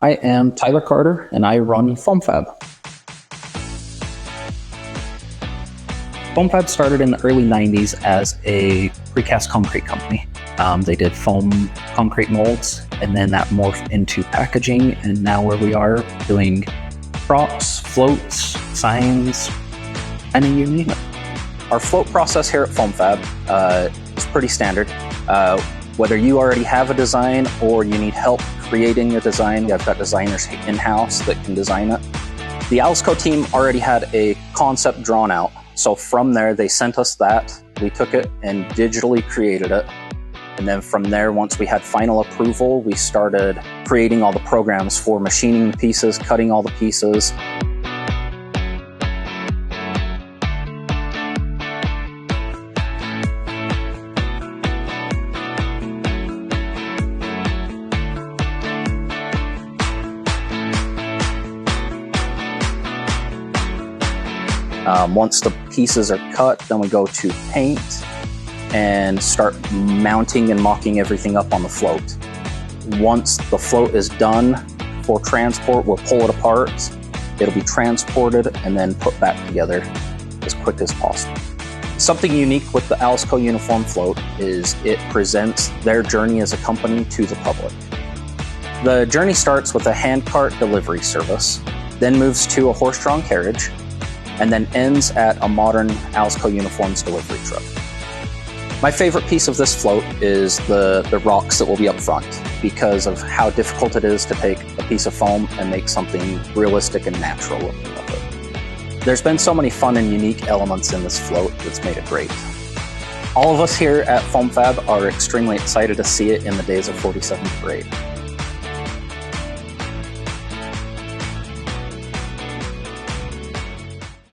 I am Tyler Carter, and I run FoamFab. FoamFab started in the early 90s as a precast concrete company. They did foam concrete molds, and then that morphed into packaging, and now where we are doing props, floats, signs, and you name it. Our float process here at FoamFab is pretty standard. Whether you already have a design or you need help creating a design, I've got designers in-house that can design it. The Alsco team already had a concept drawn out. So from there, they sent us that. We took it and digitally created it. And then from there, once we had final approval, we started creating all the programs for machining the pieces, cutting all the pieces. Once the pieces are cut, then we go to paint and start mounting and mocking everything up on the float. Once the float is done for transport, we'll pull it apart. It'll be transported and then put back together as quick as possible. Something unique with the Alsco Uniform float is it presents their journey as a company to the public. The journey starts with a handcart delivery service, then moves to a horse-drawn carriage, and then ends at a modern Alsco Uniforms delivery truck. My favorite piece of this float is the rocks that will be up front because of how difficult it is to take a piece of foam and make something realistic and natural looking of it. There's been so many fun and unique elements in this float that's made it great. All of us here at FoamFab are extremely excited to see it in the days of 47th grade.